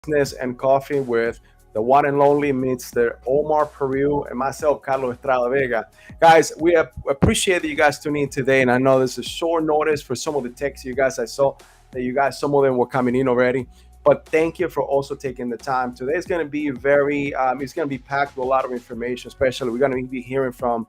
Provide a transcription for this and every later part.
Business and Coffee with the one and only Mr. Omar Periu and myself, Carlos Estrada Vega. Guys, we appreciate that you guys tuning in today. And I know this is short notice for some of the texts you guys I saw that you guys, some of them were coming in already. But thank you for also taking the time. Today is going to be it's going to be packed with a lot of information, especially we're going to be hearing from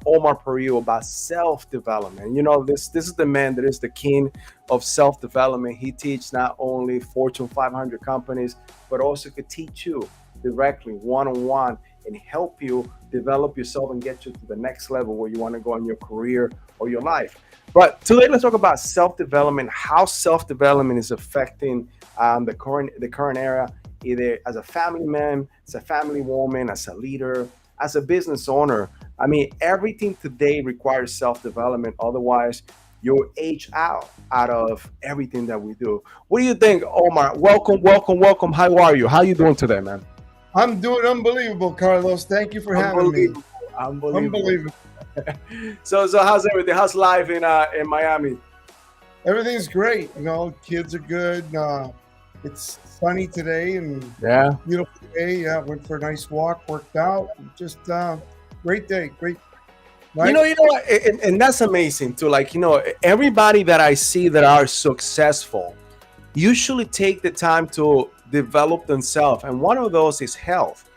Omar Periu about self development. You know, this is the man that is the king of self development. He teaches not only Fortune 500 companies, but also could teach you directly, one on one, and help you develop yourself and get you to the next level where you want to go in your career or your life. But today, let's talk about self development, how self development is affecting the current era, either as a family man, as a family woman, as a leader, as a business owner. I mean, everything today requires self development. Otherwise, you'll age out of everything that we do. What do you think, Omar? Welcome, welcome, welcome. How are you? How you doing today, man? I'm doing unbelievable, Carlos. Thank you for having me. Unbelievable, unbelievable. Unbelievable. So how's everything? How's life in Miami? Everything's great. Kids are good. It's sunny today and Yeah. beautiful day. Yeah, went for a nice walk, worked out. Just great day. Great, right? What, and that's amazing too. Like, everybody that I see that are successful usually take the time to develop themselves, and one of those is health.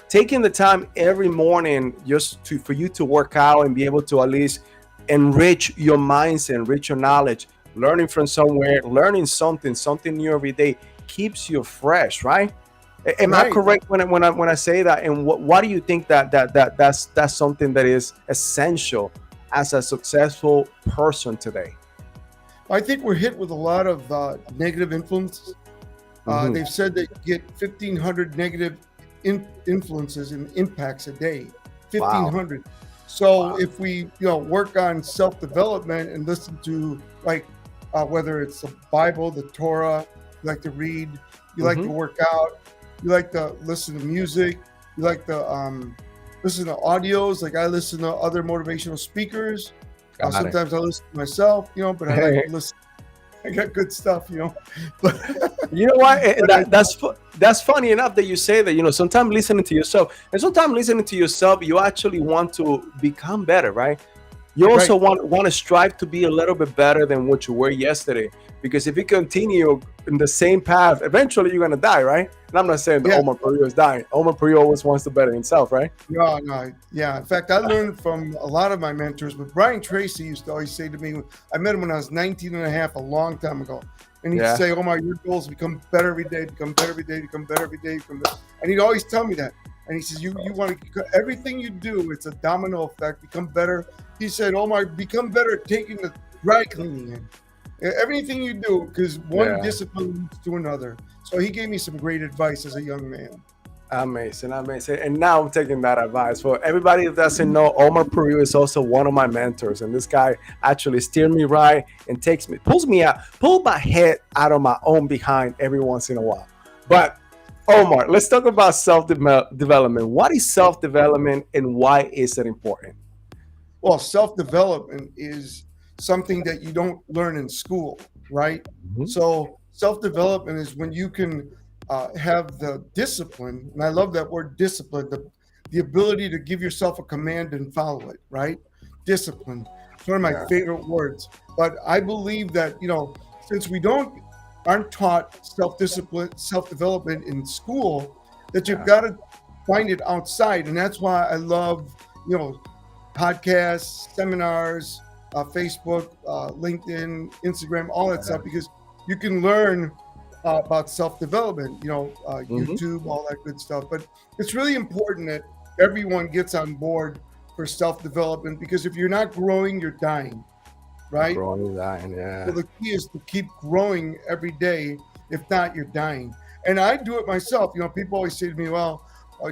Taking the time every morning just to for you to work out and be able to at least enrich your mindset, enrich your knowledge, learning from somewhere, learning something new every day keeps you fresh, right? Am I Right. correct when I say that? And why do you think that's something that is essential as a successful person today? I think we're hit with a lot of negative influence. Hmm. They've said that you get 1,500 negative influences and impacts a day. Wow. 1,500. So Wow. if we, work on self-development and listen to like whether it's the Bible, the Torah, you like to read, you like to Hmm. work out, you like to listen to music, you like to listen to audios. Like I listen to other motivational speakers. Got it. Sometimes I listen to myself, but I like to listen. I got good stuff. But You know what? but I That's funny enough that you say that. Sometimes listening to yourself, and sometimes listening to yourself, you actually want to become better, right? You also right, want to strive to be a little bit better than what you were yesterday. Because if you continue in the same path, eventually you're gonna die, right? And I'm not saying that yeah. Omar Periu is dying. Omar Periu always wants to better himself, right? No, no, yeah. In fact, I learned from a lot of my mentors, but Brian Tracy used to always say to me, I met him when I was 19 and a half, a long time ago. And he'd Yeah. say, oh my, your goals become better every day, become better every day, become better every day. Become better. And he'd always tell me that. And he says, you want to, everything you do, it's a domino effect, become better. He said, oh my, become better at taking the dry cleaning in. Everything you do, because one Yeah. discipline leads to another. So he gave me some great advice as a young man. Amazing, amazing. And now I'm taking that advice. For everybody that doesn't know, Omar Periu is also one of my mentors. And this guy actually steers me right and pull my head out of my own behind every once in a while. But Omar, let's talk about self-development. What is self-development and why is it important? Well, self development is something that you don't learn in school, right? Mhm. So, self development is when you can have the discipline, and I love that word discipline, the ability to give yourself a command and follow it, right? Discipline. It's one of my Yeah, favorite words. But I believe that, since we aren't taught self discipline, self development in school, that you've yeah, got to find it outside. And that's why I love, you know, podcasts, seminars, Facebook, LinkedIn, Instagram, all that yeah. stuff, because you can learn about self development, Hmm. YouTube, all that good stuff. But it's really important that everyone gets on board for self development because if you're not growing, you're dying, right? Growing that, So yeah. the key is to keep growing every day. If not, you're dying. And I do it myself. People always say to me, well,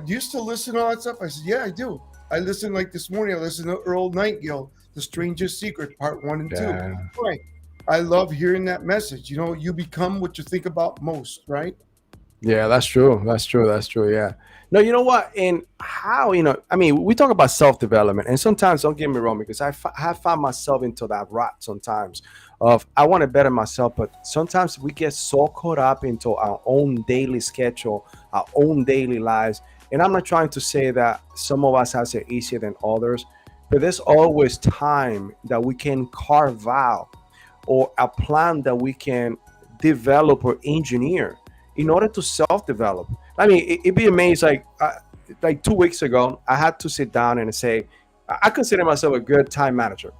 do you still listen to all that stuff? I said, yeah, I do. I listened like this morning. I listened to Earl Nightingale, The Strangest Secret, part one and two. Yeah. Right. I love hearing that message. You become what you think about most, right? Yeah, that's true. That's true. That's true. Yeah. No, you know what? And how, I mean, we talk about self development, and sometimes, don't get me wrong, because have found myself into that rut sometimes of I want to better myself, but sometimes we get so caught up into our own daily schedule, our own daily lives. And I'm not trying to say that some of us has it easier than others, but there's always time that we can carve out or a plan that we can develop or engineer in order to self-develop. I mean, it'd be amazed. Like 2 weeks ago, I had to sit down and say, I consider myself a good time manager,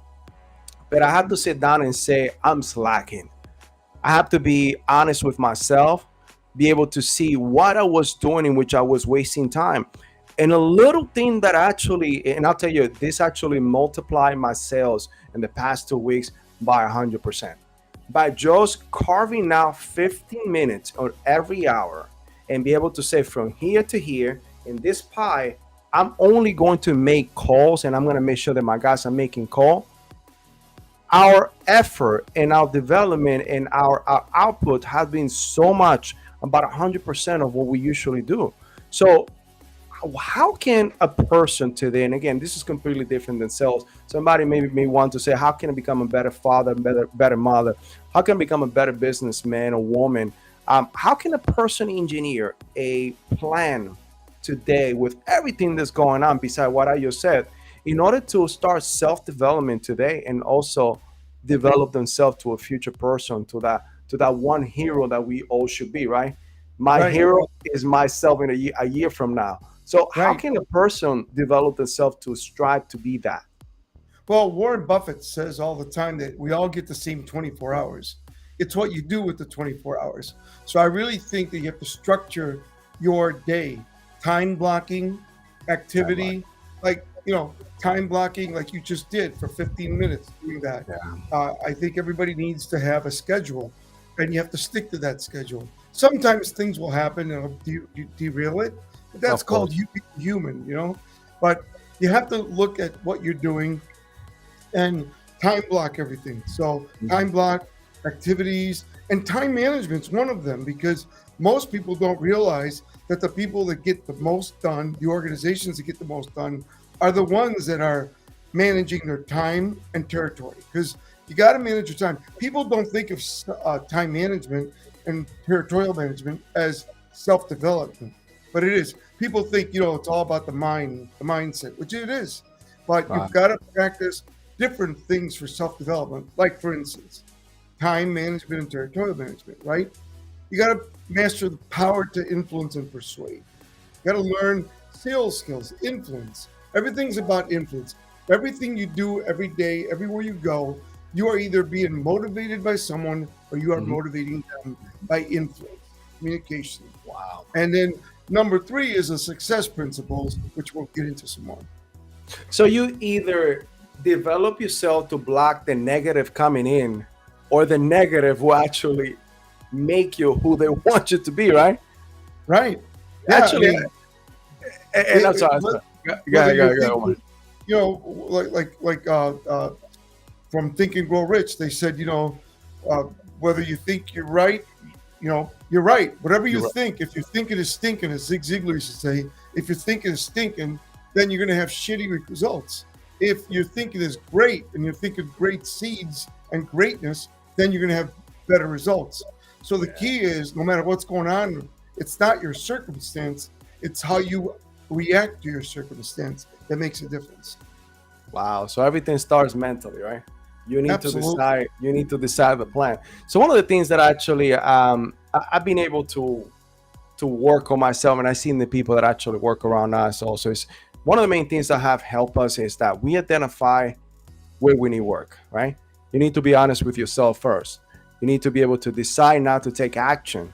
but I had to sit down and say I'm slacking. I have to be honest with myself, be able to see what I was doing in which I was wasting time. And a little thing that actually, and I'll tell you, this actually multiplied my sales in the past 2 weeks by 100%. By just carving out 15 minutes on every hour and be able to say from here to here in this pie, I'm only going to make calls and I'm going to make sure that my guys are making call. Our effort and our development and our output has been so much about 100% of what we usually do. So how can a person today, and again, this is completely different than sales. Somebody maybe may want to say, how can I become a better father, better mother? How can I become a better businessman or woman? How can a person engineer a plan today with everything that's going on beside what I just said in order to start self-development today and also develop themselves to a future person, to that one hero that we all should be, right? My Right, hero is myself in a year from now. So how right. can a person develop themselves to strive to be that? Well, Warren Buffett says all the time that we all get the same 24 hours. It's what you do with the 24 hours. So I really think that you have to structure your day, time blocking, Time like, activity, like, time blocking like you just did for 15 minutes doing that. yeah, I think everybody needs to have a schedule and you have to stick to that schedule. Sometimes things will happen and it'll derail it, but that's of called course. you being human. But you have to look at what you're doing and time block everything. So Mhm. time block activities and time management's one of them because most people don't realize that the people that get the most done, the organizations that get the most done, are the ones that are managing their time and territory. Because you got to manage your time. People don't think of time management and territorial management as self development, but it is. People think it's all about the mind, the mindset, which it is. But you've Right. got to practice different things for self development. Like, for instance, time management and territorial management, right? You got to master the power to influence and persuade. You got to learn sales skills, influence. Everything's about influence. Everything you do every day, everywhere you go, you are either being motivated by someone or you are Mhm. motivating them by influence, communication. Wow. And then number three is the success principles, which we'll get into some more. So you either develop yourself to block the negative coming in, or the negative will actually make you who they want you to be, right? Right. Yeah. Yeah. Actually, and I'm sorry, I'm sorry. Whether you're Go on. thinking, like from Think and Grow Rich, they said, uh, whether you think you're right, you're right. Whatever you You're right. think, if you think it is stinking, as Zig Ziglar used to say, if you think it is stinking, then you're going to have shitty results. If you think it is great and you think of great seeds and greatness, then you're going to have better results. So the key is no matter what's going on, it's not your circumstance, it's how you react to your circumstance that makes a difference. Wow. So everything starts mentally, right? You need to Absolutely. decide. You need to decide the plan. So one of the things that actually I've been able to work on myself, and I've seen the people that actually work around us also is one of the main things that have helped us is that we identify where we need work, right? You need to be honest with yourself first. You need to be able to decide not to take action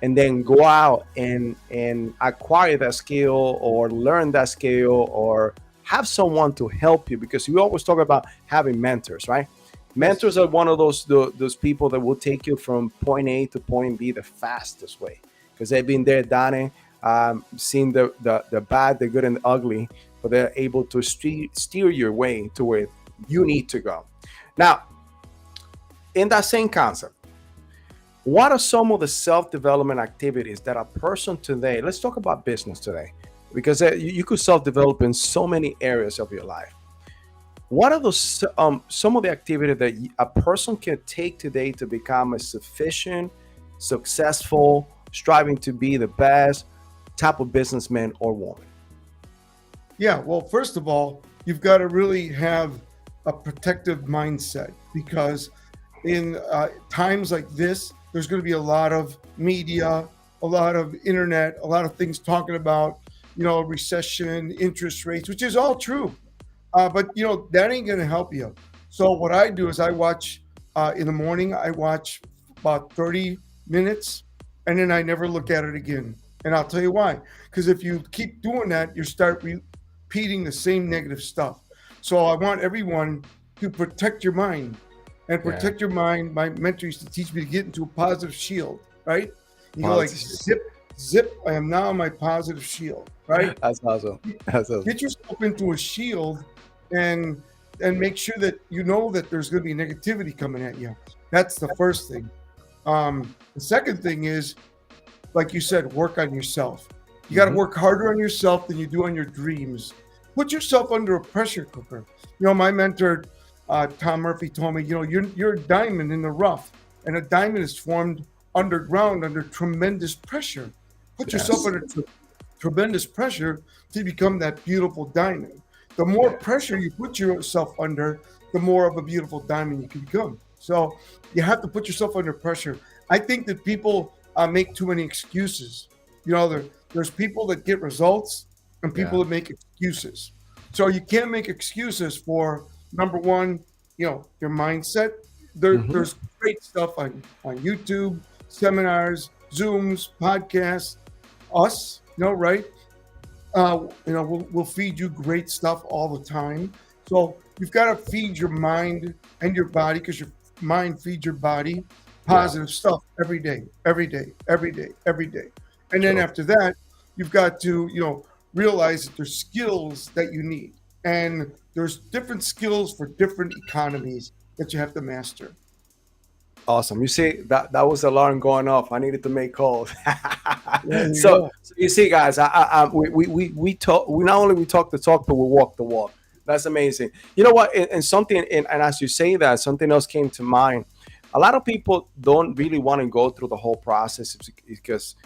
and then go out and acquire that skill or learn that skill or have someone to help you because we always talk about having mentors, right? Yes. Mentors are one of those people that will take you from point A to point B the fastest way because they've been there, done it, seen the bad, the good, and the ugly, but they're able to steer your way to where you need to go. Now, in that same concept, What are some of the self-development activities that a person today, let's talk about business today, because you could self-develop in so many areas of your life. What are those some of the activity that a person can take today to become a sufficient, successful, striving to be the best type of businessman or woman? Yeah, well, first of all, you've got to really have a protective mindset because in times like this, there's going to be a lot of media, a lot of internet, a lot of things talking about, recession, interest rates, which is all true. But that ain't going to help you. So what I do is I watch in the morning. I watch about 30 minutes, and then I never look at it again. And I'll tell you why. Because if you keep doing that, you start repeating the same negative stuff. So I want everyone to protect your mind and Yeah, protect your mind. My mentor used to teach me to get into a positive shield, right? You go like positive. zip, zip. I am now my positive shield, right? That's awesome. That's awesome. Get yourself into a shield and make sure that you know that there's going to be negativity coming at you. That's the first thing. The second thing is, like you said, work on yourself. You got to Hmm. work harder on yourself than you do on your dreams. Put yourself under a pressure cooker. My mentor Tom Murphy told me, you're a diamond in the rough, and a diamond is formed underground under tremendous pressure. Put yourself Yes. under tremendous pressure to become that beautiful diamond. The more Yeah. pressure you put yourself under, the more of a beautiful diamond you can become. So you have to put yourself under pressure. I think that people make too many excuses. There's people that get results and Yeah. people that make excuses. So you can't make excuses for number one, your mindset. Hmm. There's great stuff on YouTube, seminars, Zooms, podcasts, us, right? We'll feed you great stuff all the time. So you've got to feed your mind and your body because your mind feeds your body Yeah. positive stuff every day, every day, every day, every day. And then True. after that, you've got to, realize that there's skills that you need. And there's different skills for different economies that you have to master. Awesome. You see that was the alarm going off. I needed to make calls. There you so, go. so you see, guys, we talk. We not only we talk the talk, but we walk the walk. That's amazing. You know what? And something, and as you say that, something else came to mind. A lot of people don't really want to go through the whole process because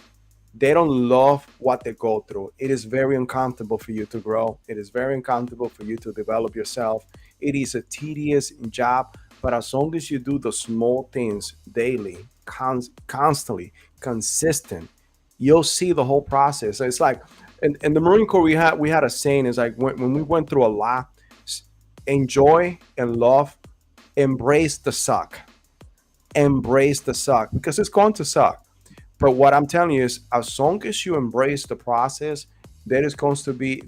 they don't love what they go through. It is very uncomfortable for you to grow. It is very uncomfortable for you to develop yourself. It is a tedious job, but as long as you do the small things daily, constantly, consistent, you'll see the whole process. It's like in the Marine Corps we had a saying is like when we went through a lot, enjoy and love, embrace the suck, embrace the suck because it's going to suck. But what I'm telling you is, as long as you embrace the process, there's going to be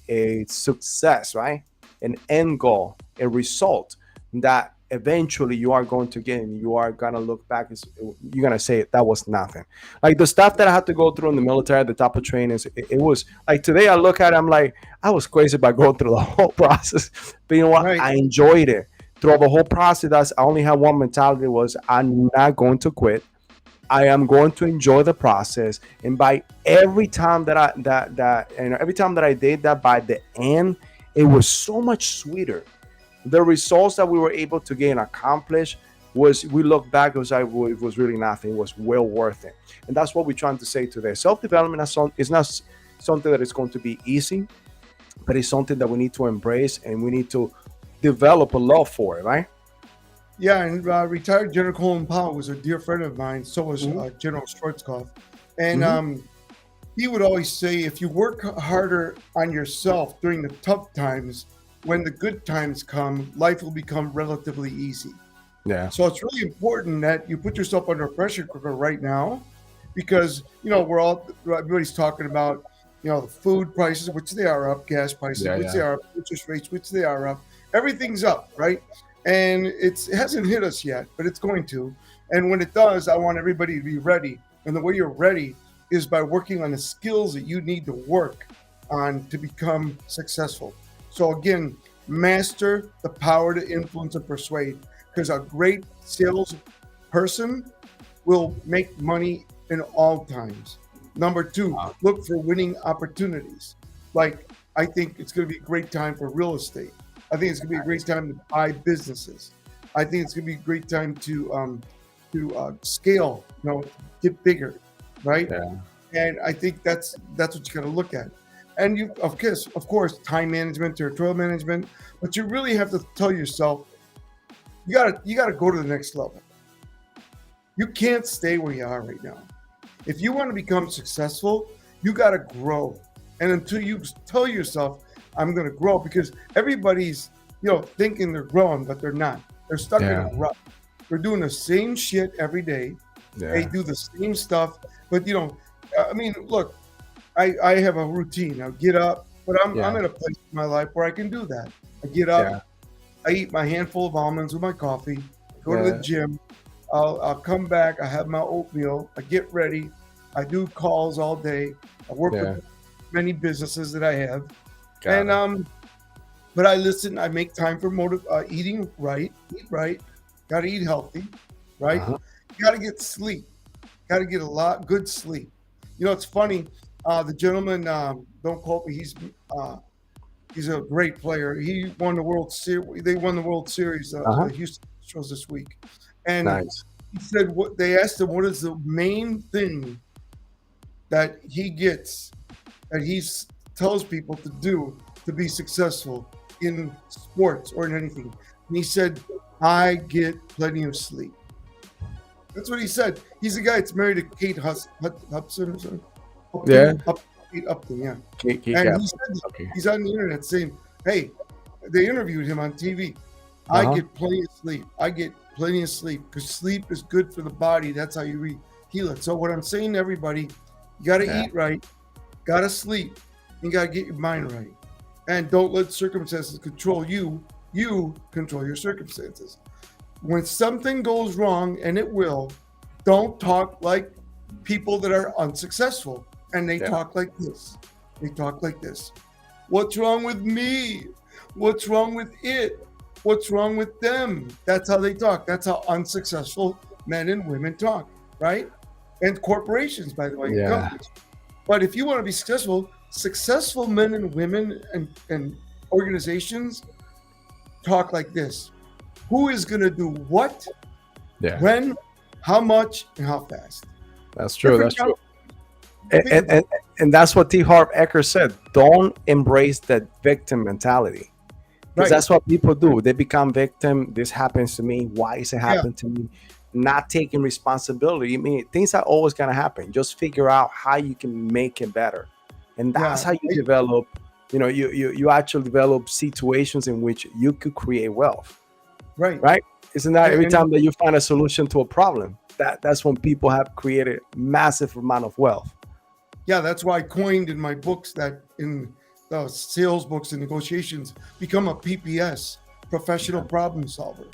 a success, right? An end goal, a result that eventually you are going to get, and you are gonna look back. You're gonna say that was nothing. Like the stuff that I had to go through in the military, the type of trainings, it was like today I look at it, I'm like, I was crazy about going through the whole process. But you know what? Right. I enjoyed it throughout the whole process. I only had one mentality: was I'm not going to quit. I am going to enjoy the process, and by every time that I that and every time that I did that, by the end, it was so much sweeter. The results that we were able to gain accomplish was, we look back, it was like, well, it was really nothing. It was well worth it, and that's what we're trying to say today. Self development is not something that is going to be easy, but it's something that we need to embrace, and we need to develop a love for it, right? Yeah, and retired General Colin Powell was a dear friend of mine. So was Hmm. General Schwarzkopf. And Hmm. he would always say, if you work harder on yourself during the tough times, when the good times come, life will become relatively easy. Yeah. So it's really important that you put yourself under a pressure cooker right now, because everybody's talking about the food prices, which they are up, gas prices, Yeah. which they Yeah. are up, interest rates, which they are up. Everything's up, right? And it hasn't hit us yet, but it's going to. And when it does, I want everybody to be ready. And the way you're ready is by working on the skills that you need to work on to become successful. So again, master the power to influence and persuade, because a great sales person will make money in all times. Number two, look for winning opportunities. Like, I think it's going to be a great time for real estate. I think it's going to be a great time to buy businesses. I think it's going to be a great time to scale, get bigger, right? Yeah. And I think that's what you got to look at. And you, of course, time management, territorial management, but you really have to tell yourself, you gotta go to the next level. You can't stay where you are right now. If you want to become successful, you got to grow. And until you tell yourself, I'm going to grow, because everybody's, thinking they're growing, but they're not. They're stuck in a rut. They're doing the same shit every day. Yeah. They do the same stuff. But, look, I have a routine. I get up, but I'm in a place in my life where I can do that. I get up, I eat my handful of almonds with my coffee, go to the gym. I'll come back. I have my oatmeal. I get ready. I do calls all day. I work with many businesses that I have, but I listen. I make time for eating right, eat right. Got to eat healthy, right? You got to get sleep. Got to get good sleep. It's funny. The gentleman, don't quote me. He's a great player. He won the World Series. They won the World Series. The Houston Astros this week. And he said, what they asked him, what is the main thing that he gets, that he tells people to do to be successful in sports or in anything? And he said, I get plenty of sleep. That's what he said. He's a guy that's married to Kate Hudson or something. Kate Upton, yeah. And he said, he's on the internet saying, hey, they interviewed him on TV. I get plenty of sleep. I get plenty of sleep, because sleep is good for the body. That's how you heal it. So what I'm saying to everybody, you got to eat right, got to sleep, you got to get your mind right. And don't let circumstances control you. You control your circumstances. When something goes wrong, and it will, don't talk like people that are unsuccessful. And they talk like this. They talk like this. What's wrong with me? What's wrong with it? What's wrong with them? That's how they talk. That's how unsuccessful men and women talk, right? And corporations, by the way, companies. But if you want to be successful men and women and organizations talk like this. Who is going to do what, when, how much, and how fast? That's true. That's true. And that's what T. Harv Eker said. Don't embrace that victim mentality. Because that's what people do. They become victim. This happens to me. Why is it happening to me? Not taking responsibility. I mean, things are always going to happen. Just figure out how you can make it better. And that's how you develop, you actually develop situations in which you could create wealth. Right? Isn't that every time that you find a solution to a problem, that's when people have created massive amount of wealth. Yeah, that's why I coined in my books that in the sales books and negotiations, become a PPS, professional problem solver.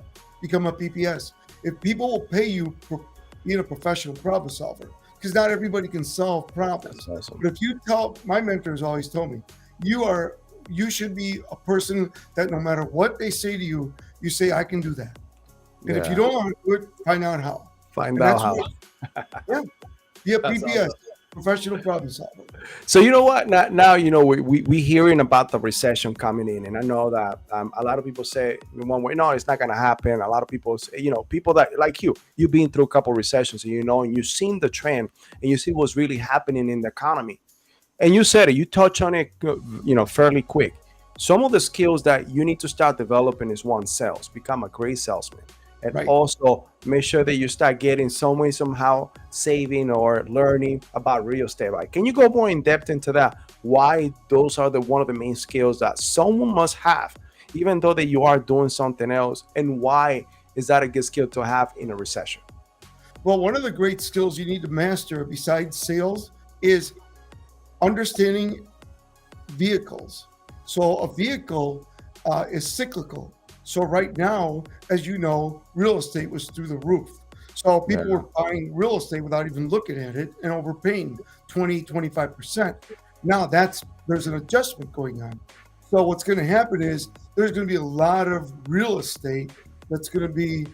Become a PPS. If people will pay you for being a professional problem solver, because not everybody can solve problems. Awesome. But if you my mentors always told me, you should be a person that no matter what they say to you, you say, I can do that. And if you don't want to do it, find out how. Find out how. Be a PPS. Awesome. Professional problem solver. So you know what? Now we hearing about the recession coming in, and I know that a lot of people say in one way, no, it's not going to happen. A lot of people say, people that like you've been through a couple of recessions, and you've seen the trend, and you see what's really happening in the economy. And you said it. You touch on it, fairly quick. Some of the skills that you need to start developing is one, sales. Become a great salesman. And also make sure that you start getting some way, somehow saving or learning about real estate. Right? Can you go more in depth into that? Why those are one of the main skills that someone must have, even though that you are doing something else, and why is that a good skill to have in a recession? Well, one of the great skills you need to master besides sales is understanding vehicles. So a vehicle is cyclical. So right now, as you know, real estate was through the roof. So people were buying real estate without even looking at it and overpaying 20-25%. Now there's an adjustment going on. So what's going to happen is there's going to be a lot of real estate that's going to be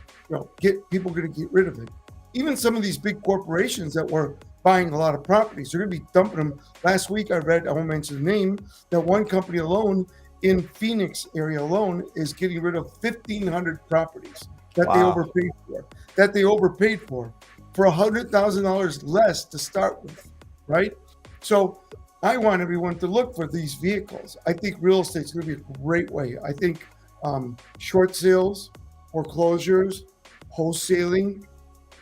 get people going to get rid of it. Even some of these big corporations that were buying a lot of properties, they're going to be dumping them. Last week, I read, I won't mention the name, that one company alone in Phoenix area alone is getting rid of 1,500 properties that they Wow. overpaid for, for $100,000 less to start with, right? So I want everyone to look for these vehicles. I think real estate is going to be a great way. I think short sales, foreclosures, wholesaling.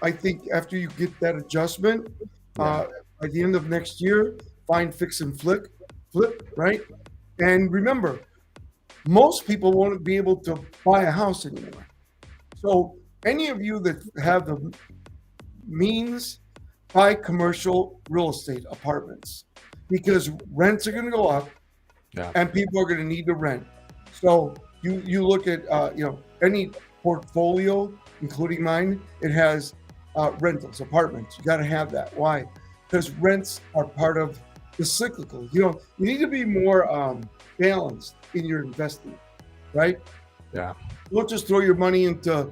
I think after you get that adjustment, by the end of next year, find fix and flip, right? And remember, most people won't be able to buy a house anymore. So any of you that have the means, buy commercial real estate apartments because rents are going to go up, Yeah. and people are going to need to rent. So you look at any portfolio, including mine, it has rentals, apartments. You got to have that. Why? Because rents are part of the cyclical. You need to be more balanced in your investing, right? Yeah. Don't just throw your money into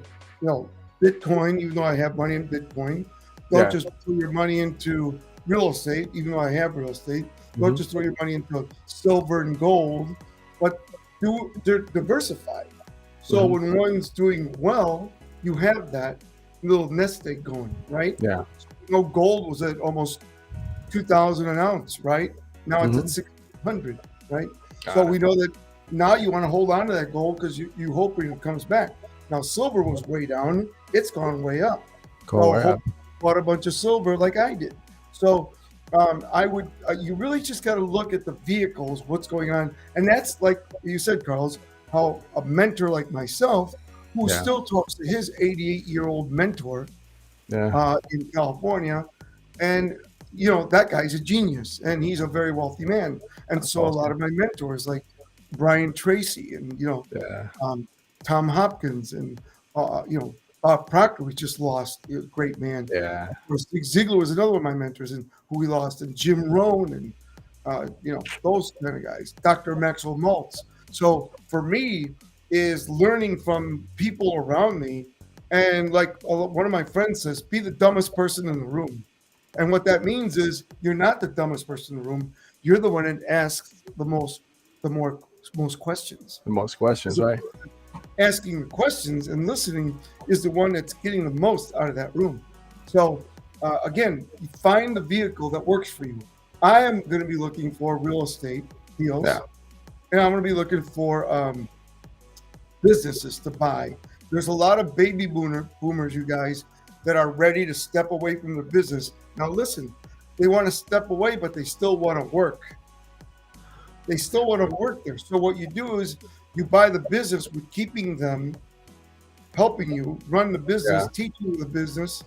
Bitcoin, even though I have money in Bitcoin. Don't just throw your money into real estate, even though I have real estate. Don't just throw your money into silver and gold, but diversify. So when one's doing well, you have that little nest egg going, right? Yeah. Gold was at almost 2,000 an ounce, right? Now it's at 600, right? So we know that now you want to hold on to that gold because you hoping it comes back. Now silver was way down; it's gone way up. Bought a bunch of silver like I did. So I would. You really just got to look at the vehicles, what's going on, and that's like you said, Carlos. How a mentor like myself, who still talks to his 88-year-old mentor in California, and that guy's a genius, and he's a very wealthy man. And that's so awesome. A lot of my mentors, like Brian Tracy, and Tom Hopkins, and Proctor, we just lost, a great man. Yeah. Zig Ziglar was another one of my mentors, and who we lost, and Jim Rohn, and those kind of guys. Dr. Maxwell Maltz. So for me, is learning from people around me, and like one of my friends says, be the dumbest person in the room. And what that means is you're not the dumbest person in the room. You're the one that asks the most questions. The most questions, right? Asking the questions and listening is the one that's getting the most out of that room. So again, you find the vehicle that works for you. I am going to be looking for real estate deals, and I'm going to be looking for businesses to buy. There's a lot of baby boomers, you guys, that are ready to step away from the business. Now listen, they want to step away, but they still want to work. They still want to work there. So what you do is you buy the business with keeping them, helping you run the business, teaching you the business,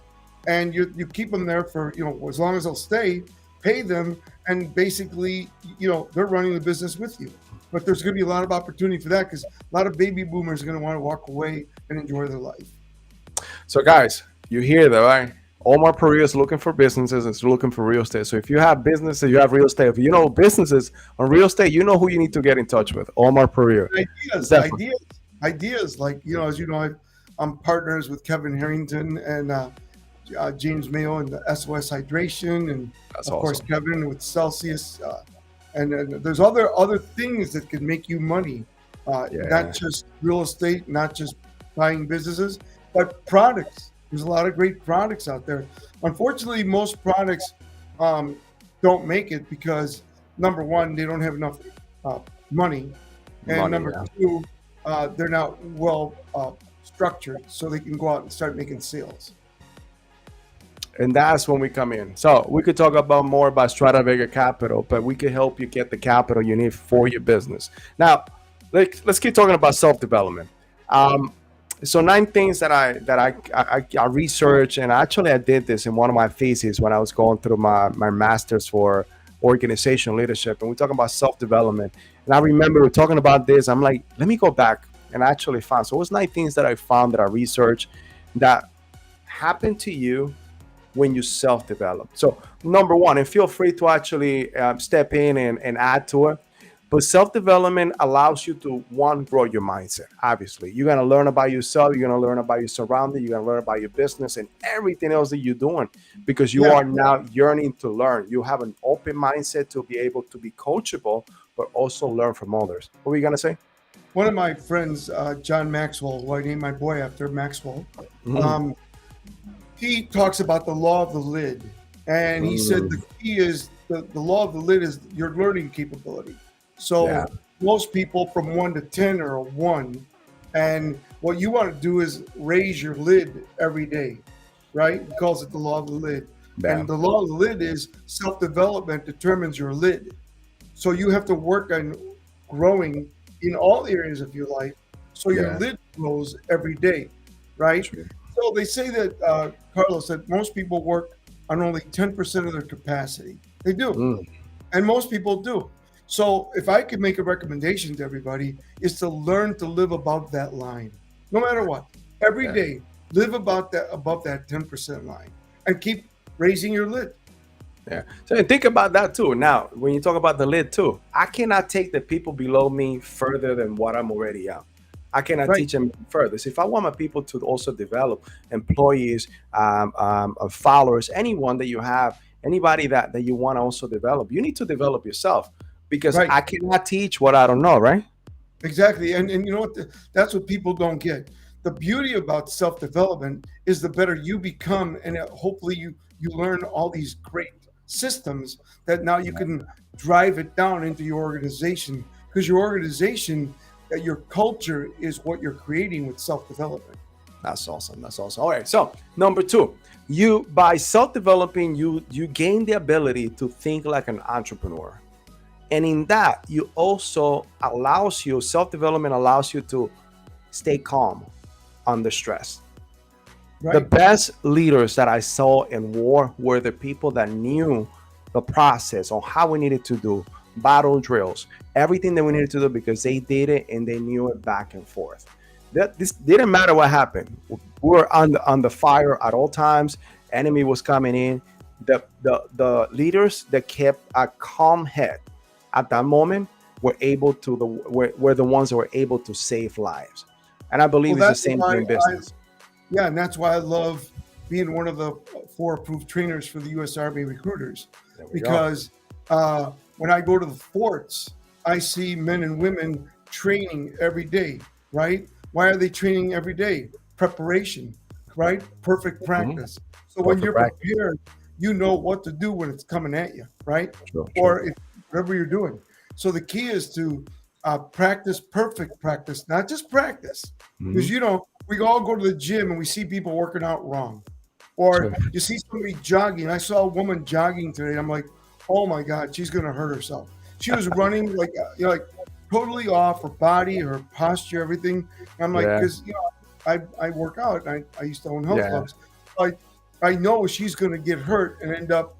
and you keep them there for as long as they'll stay, pay them, and basically they're running the business with you. But there's going to be a lot of opportunity for that because a lot of baby boomers are going to want to walk away and enjoy their life. So guys, you hear that, right? Omar Periu is looking for businesses and is looking for real estate. So if you have businesses, you have real estate. If you know businesses on real estate, you know who you need to get in touch with. Omar Periu. Ideas. Like, as you know, I'm partners with Kevin Harrington and James Mayo and the SOS Hydration, and course Kevin with Celsius. And there's other things that can make you money. Not just real estate, not just buying businesses, but products. There's a lot of great products out there. Unfortunately, most products don't make it because, number one, they don't have enough money. And number two, they're not well structured so they can go out and start making sales. And that's when we come in. So we could talk about more about Strata Vega Capital, but we can help you get the capital you need for your business. Now, let's keep talking about self-development. So 9 things that I researched, and actually I did this in one of my theses when I was going through my master's for organizational leadership, and we're talking about self-development. And I remember we're talking about this. I'm like, let me go back and actually find. So it was 9 things that I found that I researched that happened to you when you self-develop. So number 1, and feel free to actually step in and add to it. But self-development allows you to one, grow your mindset. Obviously, you're gonna learn about yourself. You're gonna learn about your surroundings. You're gonna learn about your business and everything else that you're doing because you Yeah. are now yearning to learn. You have an open mindset to be able to be coachable, but also learn from others. What were you gonna say? One of my friends, John Maxwell, who I named my boy after Maxwell, Mm, um, he talks about the law of the lid. And he said the mm, key is the law of the lid is your learning capability. yeah, So most people from 1 to 10 are a 1. And what you want to do is raise your lid every day, right? He calls it the law of the lid. yeah, And the law of the lid is self development determines your lid. So you have to work on growing in all areas of your life so your yeah. lid grows every day, right? True. So they say that, Carlos, that most people work on only 10% of their capacity. They do. Mm, And most people do. So if I could make a recommendation to everybody, is to learn to live above that line, no matter what. Every yeah. day, live about that above that 10% line and keep raising your lid. Yeah. So and think about that too. Now, when you talk about the lid too, I cannot take the people below me further than what I'm already at. I cannot Right. teach them further. So if I want my people to also develop employees, followers, anyone that you have, anybody that you want to also develop, you need to develop yourself because Right. I cannot teach what I don't know, right? Exactly. And you know what? That's what people don't get. The beauty about self development is the better you become, and hopefully you learn all these great systems that now you can drive it down into your organization because your organization, your culture is what you're creating with self development. That's awesome. That's awesome. All right. So number two, you by self-developing, you gain the ability to think like an entrepreneur. And in that, you also allows you self-development allows you to stay calm under stress. The Right. best leaders that I saw in war were the people that knew the process on how we needed to do battle drills, everything that we needed to do because they did it and they knew it back and forth. That this didn't matter what happened. We were on the fire at all times. Enemy was coming in. The leaders that kept a calm head at that moment were able to were the ones that were able to save lives. And I Well, believe it's the that's same why thing in business. yeah, and that's why I love being one of the 4 approved trainers for the U.S. Army recruiters, There we go. because when I go to the forts, I see men and women training every day, right? Why are they training every day? Preparation, right? Perfect Mhm. practice. So when Perfect you're practice. prepared, you know what to do when it's coming at you, right? True, true. Or if, whatever you're doing. So the key is to practice perfect practice, not just practice. Because, Mhm. we all go to the gym and we see people working out wrong. Or True. you see somebody jogging. I saw a woman jogging today. I'm like, oh my God, she's going to hurt herself. She was running like, like totally off her body, her posture, everything. And I'm like, Yeah, because, I work out. And I used to own health yeah. clubs. Like, I know she's going to get hurt and end up,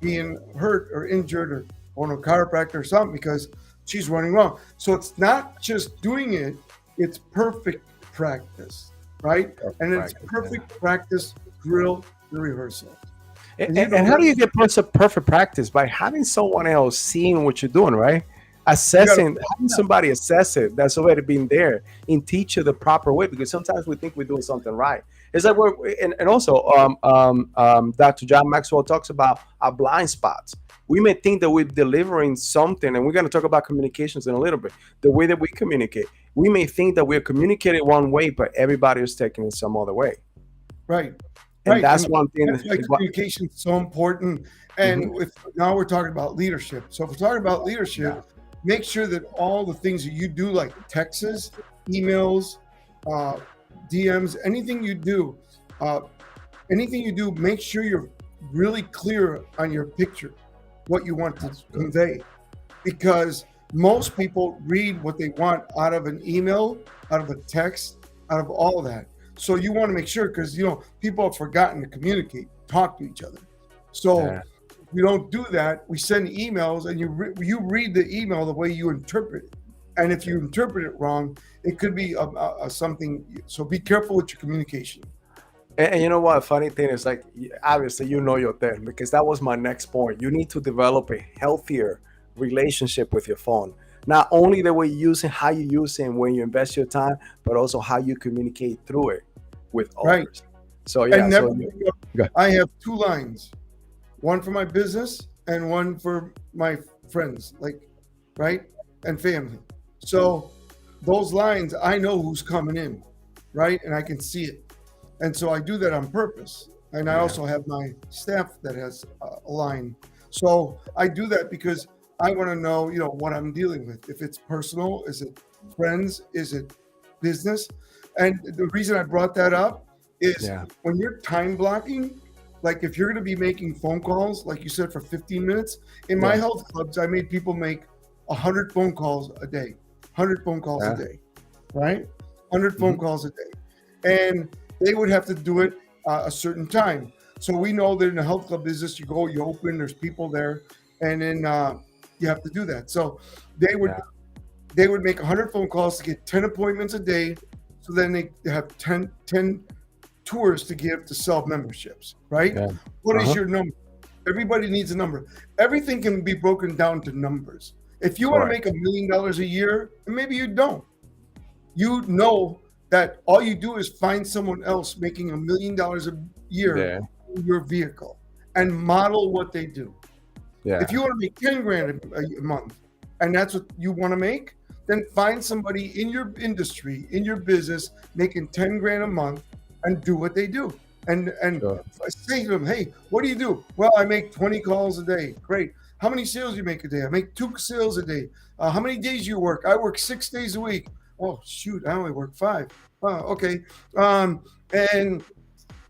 being hurt or injured or on a chiropractor or something because she's running wrong. So it's not just doing it, it's perfect practice, right? Perfect And it's practice. Yeah. perfect practice, drill, and rehearsal. And, And and and how do that's, you get perfect practice? By having someone else seeing what you're doing, right? you got to, Assessing, having somebody assess it that's already been there and teach you the proper way because sometimes we think we're doing something right. It's like and also Dr. John Maxwell talks about our blind spots. We may think that we're delivering something, and we're going to talk about communications in a little bit. The way that we communicate, we may think that we're communicating one way, but everybody is taking it some other way. right, And right. that's And one thing. that's why communication is so important. Mhm. And if now we're talking about leadership. So if we're talking about Yeah. leadership, make sure that all the things that you do, like texts, emails, uh, DMs, uh, anything you do, make sure you're really clear on your picture, what you want to That's good. convey. Because most people read what they want out of an email, out of a text, out of all of that. So you want to make sure because people have forgotten to communicate, talk to each other. So Yeah. if we don't do that. We send emails, and you read the email the way you interpret it. And if you interpret it wrong, it could be something. So be careful with your communication. And you know what? Funny thing is, like, obviously, you know your thing because that was my next point. You need to develop a healthier relationship with your phone. Not only the way you use it, how you use it, and when you invest your time, but also how you communicate through it with Right. others. So And yeah, never so bring up, Go I have two lines, one for my business and one for my friends, like, right? And family. So those lines, I know who's coming in, right? And I can see it. And so I do that on purpose. And I yeah, also have my staff that has a line. So I do that because I want to know, what I'm dealing with. If it's personal, is it friends? Is it business? And the reason I brought that up is yeah, when you're time blocking, like if you're going to be making phone calls, like you said, for 15 minutes, in my yeah, health clubs, I made people make 100 phone calls a day, 100 phone calls a yeah, day, right? 100 phone hmm calls a day. And they would have to do it a certain time. So we know that in the health club business, you go, you open, there's people there, and then you have to do that. So they would yeah, they would make 100 phone calls to get 10 appointments a day. So then they have 10 tours to give to sell memberships, right? yeah, What is uh-huh, your number? Everybody needs a number. Everything can be broken down to numbers. If you want to make correct. $1 million a year, and maybe you don't, you know that all you do is find someone else making $1 million a year Yeah, in your vehicle and model what they do. If yeah, you want to make 10 grand a month and that's what you want to make, then find somebody in your industry, in your business, making 10 grand a month and do what they do. And sure. say to them, hey, what do you do? Well, I make 20 calls a day. Great. How many sales do you make a day? I make 2 sales a day. How many days do you work? I work 6 days a week. Oh, shoot, I only work 5. Oh, okay. And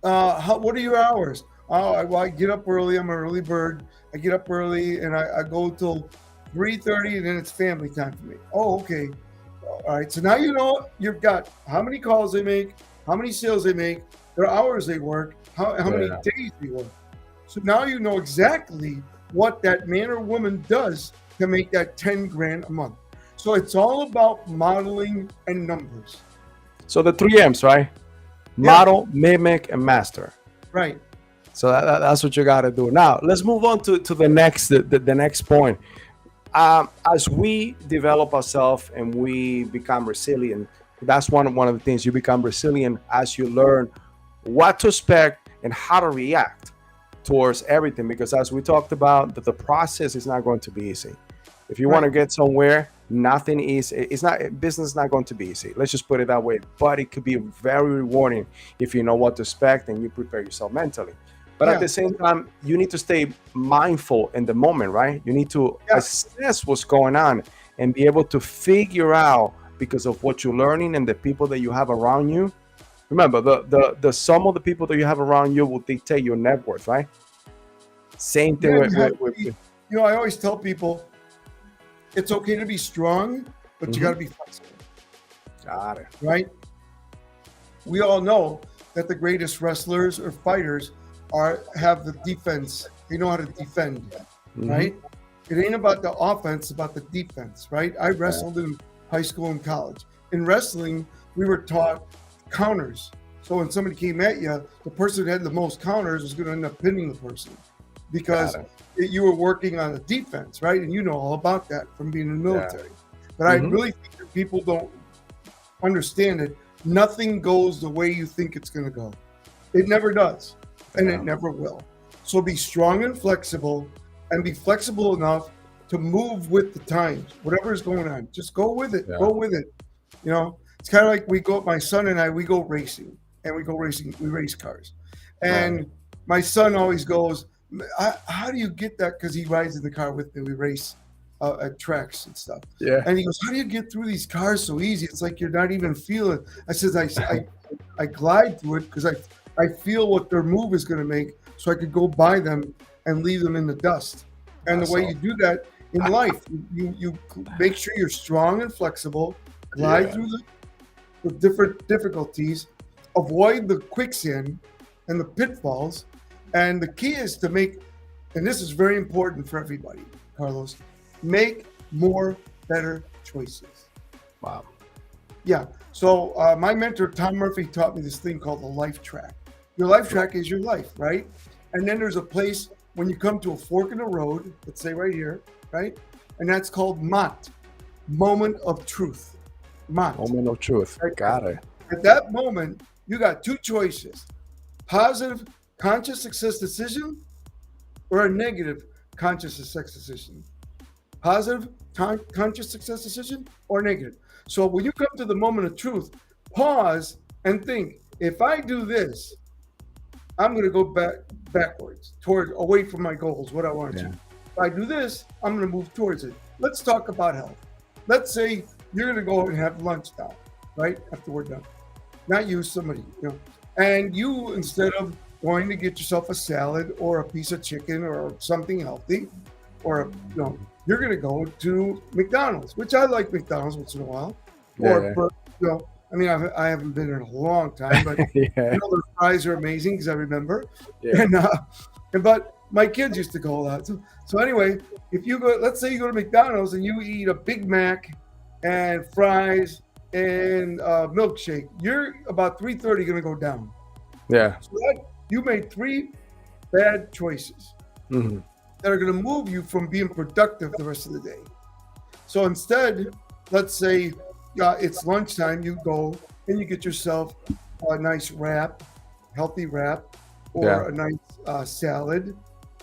what are your hours? Oh, I get up early. I'm an early bird. I get up early and I go till 3:30, and then it's family time for me. Oh, okay. All right. So now you know you've got how many calls they make, how many sales they make, their hours they work, how many Yeah. days they work. So now you know exactly what that man or woman does to make that 10 grand a month. So it's all about modeling and numbers. So the three M's, right? Yeah, Model, mimic, and master. right. So that's what you got to do. Now let's move on to the next point. As we develop ourselves and we become resilient, that's one of the things. You become resilient as you learn what to expect and how to react towards everything. Because as we talked about, that the process is not going to be easy. If you want to Right. get somewhere, nothing is. It's not business is not going to be easy. Let's just put it that way. But it could be very rewarding if you know what to expect and you prepare yourself mentally. But at Yeah. the same time, you need to stay mindful in the moment, right? You need to Yeah. assess what's going on and be able to figure out because of what you're learning and the people that you have around you. Remember, the sum of the people that you have around you will dictate your net worth, right? Same thing Yeah. with, You have with, to with, be, with I always tell people it's okay to be strong, but you got Mhm. to be flexible, Got it. right? We all know that the greatest wrestlers or fighters have the defense. They know how to defend, Hmm. right? It ain't about the offense, it's about the defense, right? I Yeah, wrestled in high school and college. In wrestling, we were taught counters. So when somebody came at you, the person that had the most counters was going to end up pinning the person got because it. you were working on the defense, right? And you know all about that from being in the Yeah. military. But I Hmm. really think that people don't understand it. Nothing goes the way you think it's going to go. It never does, and it Yeah. never will. So be strong and flexible, and be flexible enough to move with the times. Whatever is going on, just go with it. Yeah. Go with it. It's kind of like my son and I, we go racing, and we go racing. We race cars, Right. and my son always goes, "How do you get that?" Because he rides in the car with me. We race at tracks and stuff. Yeah. And he goes, "How do you get through these cars so easy? It's like you're not even feeling." I says, I glide through it because I feel what their move is going to make, so I could go by them and leave them in the dust. And the That's way all. you do that in life, you make sure you're strong and flexible, glide Yeah. through the different difficulties, avoid the quicksand and the pitfalls. And the key is to make, and this is very important for everybody, Carlos, make more better choices. Wow. Yeah. So my mentor Tom Murphy taught me this thing called the life track. Your life track is your life, right? And then there's a place when you come to a fork in the road. Let's say right here, right? and that's called Mott, moment of truth. Mott. Moment of truth. Right? Got it. At that moment, you got two choices: positive conscious success decision or a negative conscious success decision. Positive conscious success decision or negative. So when you come to the moment of truth, pause and think, if I do this, I'm going to go backwards, toward away from my goals, what I want to Yeah. achieve. If I do this, I'm going to move towards it. Let's talk about health. Let's say you're going to go and have lunch now, right? After we're done. Not you, somebody, And you, instead of going to get yourself a salad or a piece of chicken or something healthy, or, you're going to go to McDonald's, which I like McDonald's once in a while. Yeah. Or, I mean, I haven't been in a long time, but Yeah. their fries are amazing because I remember. Yeah. But my kids used to go a lot. So anyway, if you go, let's say you go to McDonald's and you eat a Big Mac and fries and milkshake, you're about 3:30 going to go down. Yeah. So you made three bad choices Mhm. that are going to move you from being productive the rest of the day. So instead, let's say it's lunchtime, you go and you get yourself a nice wrap, healthy wrap, or Yeah. a nice salad,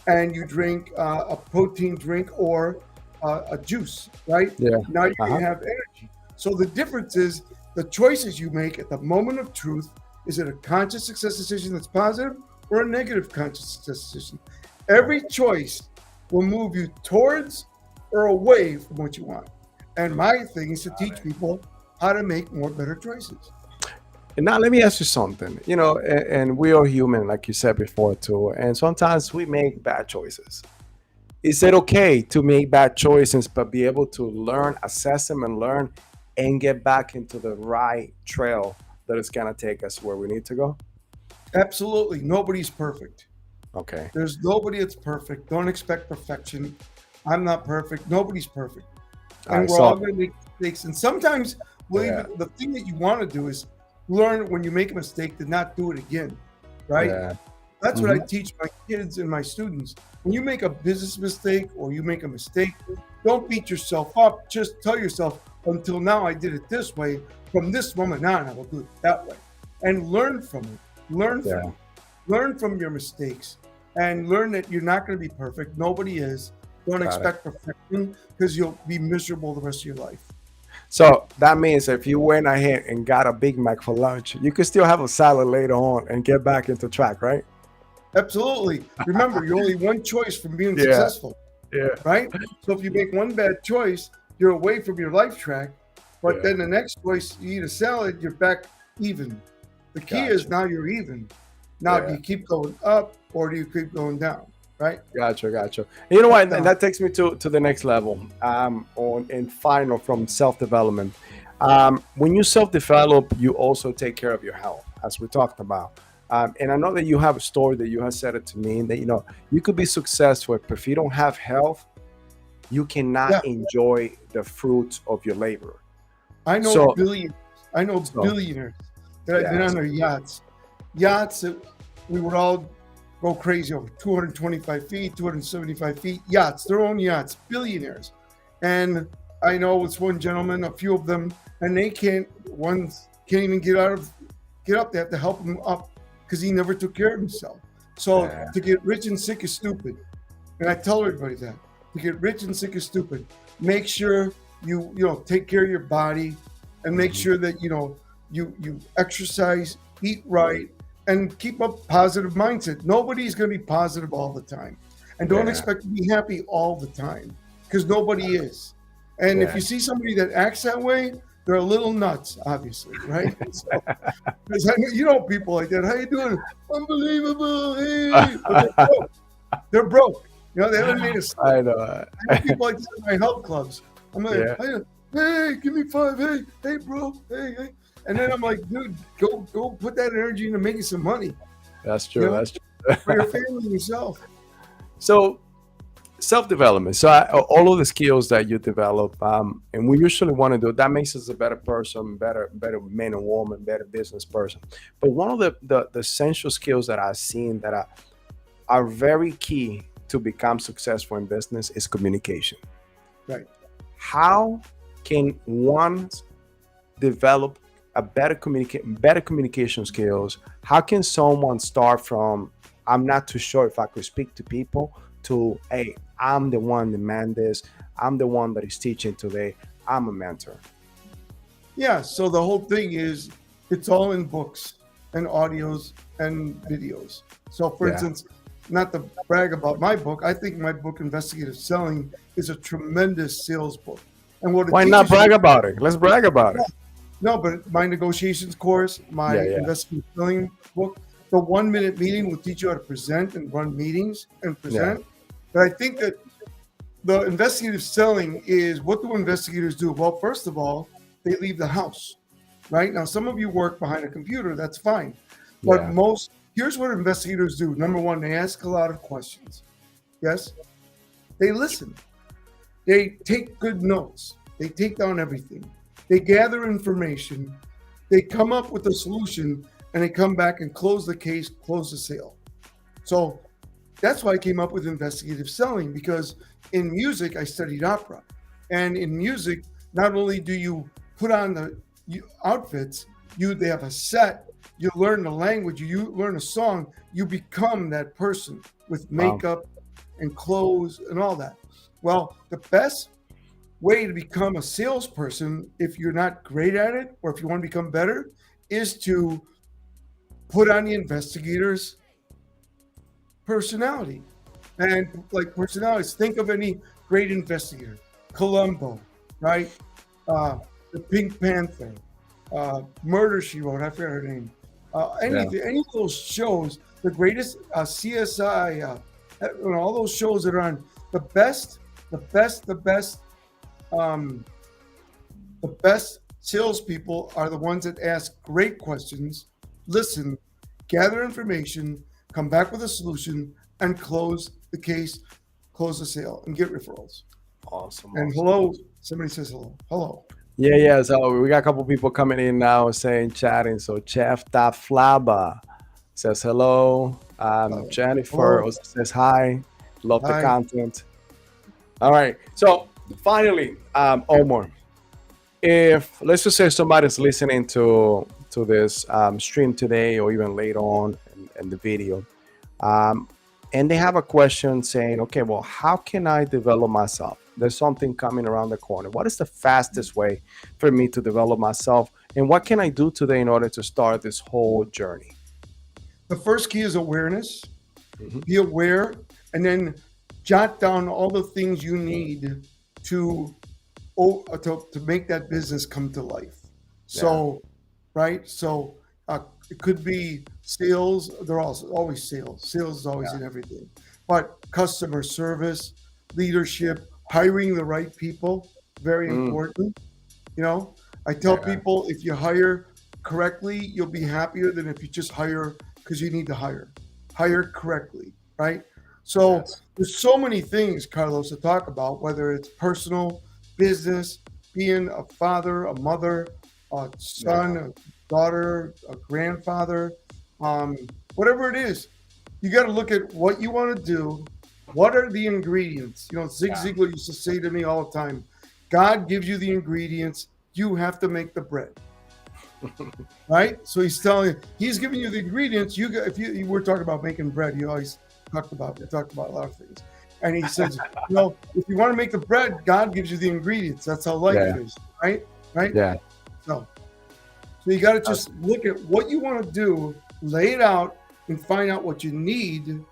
and you drink a protein drink or a juice, right? Yeah. Now you Uh-huh. have energy. So the difference is the choices you make at the moment of truth. Is it a conscious success decision that's positive or a negative conscious success decision? Every choice will move you towards or away from what you want. And my thing is to teach people how to make more better choices. And now let me ask you something. And we are human, like you said before, too. And sometimes we make bad choices. Is it okay to make bad choices, but be able to learn, assess them, and learn, and get back into the right trail that is going to take us where we need to go? Absolutely. Nobody's perfect. Okay. There's nobody that's perfect. Don't expect perfection. I'm not perfect. Nobody's perfect. All And right, we're so all going to make mistakes. And sometimes Yeah. the thing that you want to do is learn when you make a mistake to not do it again. Right? yeah. That's what I teach my kids and my students. When you make a business mistake or you make a mistake, don't beat yourself up. Just tell yourself, until now I did it this way. From this moment on, I will do it that way. And learn from it. Yeah. Learn from your mistakes and learn that you're not going to be perfect. Nobody is. Don't Got it. expect perfection because you'll be miserable the rest of your life. So that means if you went ahead and got a Big Mac for lunch, you could still have a salad later on and get back into track, right? Absolutely. Remember, you're only one choice from being Yeah. successful. Yeah. Right? So if you make one bad choice, you're away from your life track. But Yeah. then the next choice, you eat a salad, you're back even. The key Gotcha. is now you're even. Now, do Yeah. you keep going up or do you keep going down? Right? Gotcha. And you know what? No. And that takes me to the next level. On in final from self development. When you self develop, you also take care of your health, as we talked about. And I know that you have a story that you have said it to me that you could be successful, but if you don't have health, you cannot Yeah. enjoy the fruits of your labor. I know So- billionaires. I know So- billionaires that have been Yeah. on their yachts. Yachts that we would all go crazy over 225 feet, 275 feet. Yachts, their own yachts, billionaires. And I know it's one gentleman, a few of them, and one can't even get up. They have to help him up because he never took care of himself. So Yeah. to get rich and sick is stupid. And I tell everybody that. To get rich and sick is stupid. Make sure you take care of your body and make sure that you exercise, eat right, and keep a positive mindset. Nobody's going to be positive all the time. And don't Yeah. expect to be happy all the time because nobody is. And if Yeah. you see somebody that acts that way, they're a little nuts, obviously, right? So, 'cause people like that. How you doing? Unbelievable. Hey. But they're broke. They're broke. They haven't made a I know. I know people like this in my health clubs. I'm like, Yeah. hey, give me 5. Hey, bro. Hey. And then I'm like, dude, go put that energy into making some money That's true. Yeah. That's true. for your family and yourself. So self-development. So all of the skills that you develop, and we usually want to do that makes us a better person, better man and woman, better business person. But one of the essential skills that I've seen that are very key to become successful in business is communication. Right. How can one develop a better communication skills? How can someone start from I'm not too sure if I could speak to people to hey, I'm the one that man this, I'm the one that is teaching today, I'm a mentor. Yeah. So the whole thing is it's all in books and audios and videos. So, for Yeah. instance, not to brag about my book, I think my book, Investigative Selling, is a tremendous sales book. And what it Why not teaches you, brag about it? Let's brag about it. no, but my negotiations course, my Yeah, yeah, investigative selling book, the 1 minute meeting will teach you how to present and run meetings and yeah, present. But I think that the investigative selling is what do investigators do? Well, first of all, they leave the house, right? Now, some of you work behind a computer, that's fine. But yeah. here's what investigators do. Number one, they ask a lot of questions. Yes, they listen. They take good notes. They take down everything. They gather information. They come up with a solution and they come back and close the case, close the sale. So that's why I came up with investigative selling because in music, I studied opera. And in music, not only do you put on the outfits, they have a set, you learn the language, you learn a song, you become that person with Wow. makeup and clothes and all that. Well, the best way to become a salesperson, if you're not great at it or if you want to become better, is to put on the investigator's personality. And like personalities, think of any great investigator. Columbo, right? The Pink Panther, Murder She Wrote, I forget her name. Yeah. Any of those shows, the greatest CSI, all those shows that are on the best, the best, the best, um, the best salespeople are the ones that ask great questions, listen, gather information, come back with a solution, and close the case, close the sale, and get referrals. Awesome, And awesome, hello, awesome. somebody says hello. Hello. Yeah, yeah. So we got a couple people coming in now saying chatting. So Chef Flaba says hello. Jennifer Hello. also says hi. Love the Hi. content. All right. So finally, Omar, if let's just say somebody's listening to this stream today or even later on in the video, um, and they have a question saying, okay, well, how can I develop myself? There's something coming around the corner. What is the fastest way for me to develop myself? And what can I do today in order to start this whole journey? The first key is awareness. Mhm. Be aware, and then jot down all the things you need to to make that business come to life. Yeah, So, right? So it could be sales. They're also always sales. Sales is always yeah, in everything. But customer service, leadership, hiring the right people, very mm, important. You know, I tell yeah, people if you hire correctly, you'll be happier than if you just hire because you need to hire. Hire correctly, right? So yes, there's so many things, Carlos, to talk about, whether it's personal, business, being a father, a mother, a son, yeah, a daughter, a grandfather, um, whatever it is. You got to look at what you want to do. What are the ingredients? You know, Zig yeah. Ziglar used to say to me all the time, God gives you the ingredients. You have to make the bread, right? So he's giving you the ingredients. If you were talking about making bread, we talked about a lot of things. And he says, if you want to make the bread, God gives you the ingredients. That's how life Yeah, is, right? Right? yeah. So, so you got to Uh, just look at what you want to do, lay it out, and find out what you need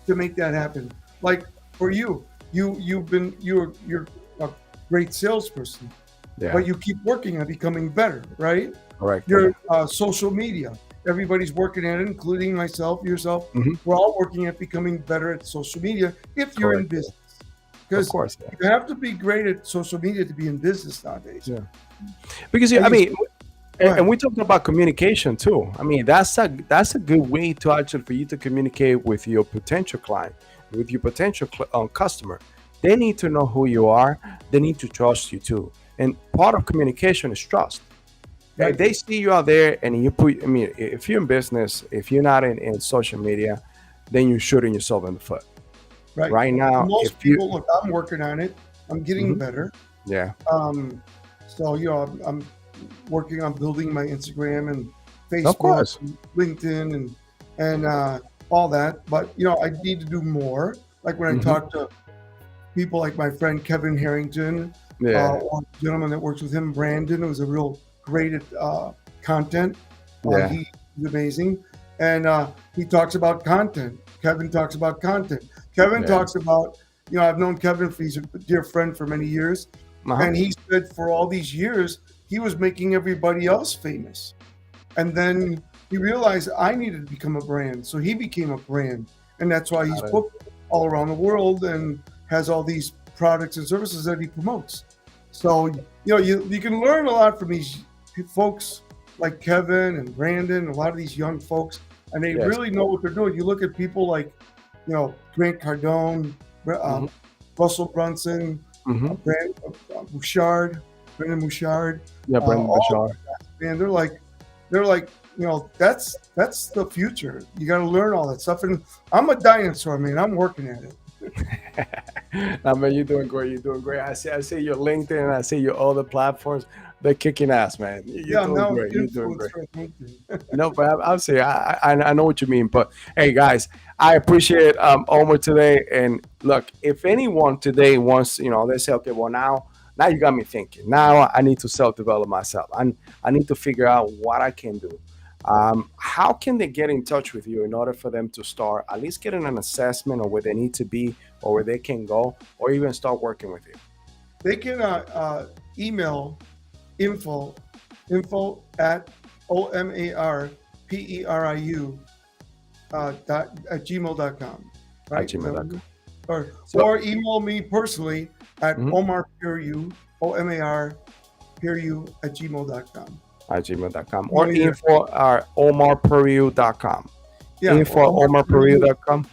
to make that happen. Like for you're a great salesperson, yeah, but you keep working on becoming better, right? correct. Yeah. Your social media, everybody's working at it, including myself, yourself. Hmm. We're all working at becoming better at social media if you're in Correct. Yeah. business, Of because course. Yeah. you have to be great at social media to be in business nowadays. Yeah. Because I I use mean, Go and ahead. we're talking about communication too. I mean, that's a good way to actually for you to communicate with your potential client, with your potential customer. They need to know who you are. They need to trust you too. And part of communication is trust. If Right. they see you out there and you put, I mean, if you're in business, if you're not in social media, then you're shooting yourself in the foot. Right. Right And now, most if you, people, look, I'm working on it. I'm getting Mhm. better. Yeah. Um, so I'm working on building my Instagram and Of Facebook, course. and LinkedIn, and all that. But I need to do more. Like when I Hmm. talk to people like my friend Kevin Harrington, Yeah. or the gentleman that works with him, Brandon, who's a real great at content. Yeah. He's amazing, and he talks about content. Kevin talks about content. Kevin Yeah. talks about, I've known Kevin, he's a dear friend for many years, Uh-huh. and he said for all these years he was making everybody else famous, and then he realized I needed to become a brand, so he became a brand, and that's why he's Got it. booked all around the world and has all these products and services that he promotes. So you can learn a lot from these folks like Kevin and Brandon, a lot of these young folks, and they Yes. really know what they're doing. You look at people like Grant Cardone, Hmm. Russell Brunson, Hmm. Bouchard, Brendan Bouchard, Yeah, Brendan all Bashar. man, they're like that's the future. You got to learn all that stuff, and I'm a dinosaur, man. I'm working at it. I mean, you're doing great. You're doing great. I see your LinkedIn and I see your other platforms. They're kicking ass, man. You're Yeah, I'm doing now an great. You're doing great. influencer on LinkedIn. No, but I'll say I know what you mean. But hey, guys, I appreciate Omar today. And look, if anyone today wants, they say, okay, well now you got me thinking. Now I need to self develop myself. I need to figure out what I can do. How can they get in touch with you in order for them to start at least getting an assessment of where they need to be or where they can go, or even start working with you? They can email info at omarperiu at gmail.com, At right? gmail.com. Or So, email me personally at mhm, Omar Periu, OMAR Periu at gmail.com. at gmail.com or Either, info at omarperu.com. yeah, Info or Omar at Periu, omarperu.com.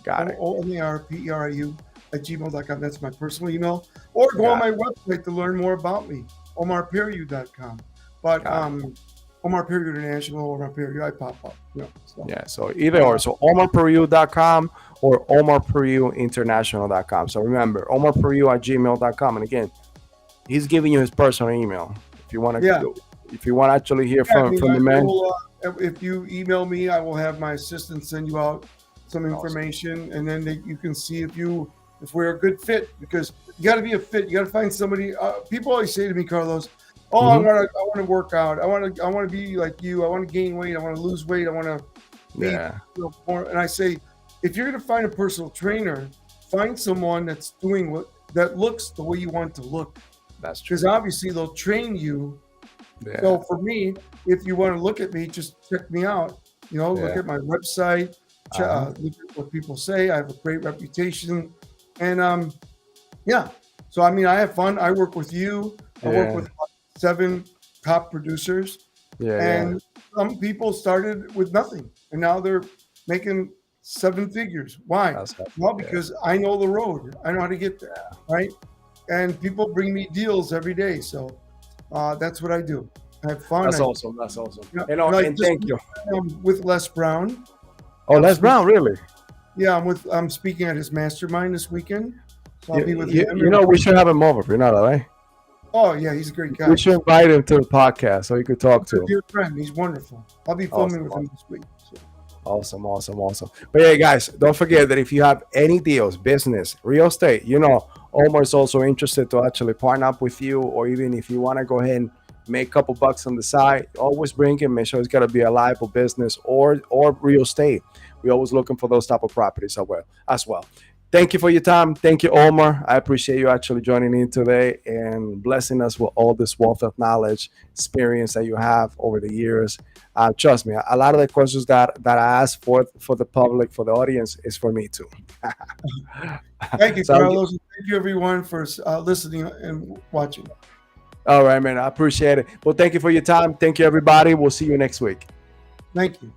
Got it. OMARPERIU at gmail.com. That's my personal email. Or go on Got my it. website to learn more about me, omarperiu.com. But Got it. Omar Periu International, Omar Periu, I pop up. So Yeah. So either or. uh, So omarperu.com or omarperuinternational.com. So remember, omarperu at gmail.com. And again, he's giving you his personal email. If you want yeah. to, if you want to actually hear Yeah, I from mean, the I man. will. If you email me, I will have my assistant send you out some Awesome. information, and then you can see if we're a good fit. Because you got to be a fit. You got to find somebody. People always say to me, Carlos, "Oh, I Hmm. want to. I want to work out. I want to be like you. I want to gain weight. I want to lose weight. I want to be Yeah, more." And I say, if you're going to find a personal trainer, find someone that's doing that looks the way you want to look. that's true. Because obviously they'll train you. Yeah, So for me, if you want to look at me, just check me out. Look yeah. at my website, Uh-huh. look at what people say. I have a great reputation, and yeah. So I mean, I have fun. I work with you. I work Yeah, with 7 top producers, yeah, yeah. and some people started with nothing, and now they're making 7 figures. Why? That's Well, yeah. because I know the road. I know how to get there, right? And people bring me deals every day. So that's what I do. I have fun. That's awesome. That's awesome. Like And this thank week, you. I'm with Les Brown. Oh, I'm Les speaking. Brown, really? Yeah, I'm speaking at his mastermind this weekend. So I'll be with him. We should have him over. You know that, right? Oh yeah, he's a great guy. We should invite him to the podcast so you could talk He's to a him. dear friend. He's wonderful. I'll be filming Awesome, with him this week. So. awesome, awesome, awesome. But yeah, guys, don't forget that if you have any deals, business, real estate, Omar is also interested to actually partner up with you, or even if you want to go ahead and make a couple bucks on the side, always bring him. Make sure it's got to be a liable business or real estate. We're always looking for those type of properties as well. Thank you for your time. Thank you, Omar. I appreciate you actually joining in today and blessing us with all this wealth of knowledge, experience that you have over the years. Trust me, a lot of the questions that I ask for the public, for the audience, is for me too. Thank you, So, Carlos. And thank you, everyone, for listening and watching. all right, man. I appreciate it. Well, thank you for your time. Thank you, everybody. We'll see you next week. Thank you.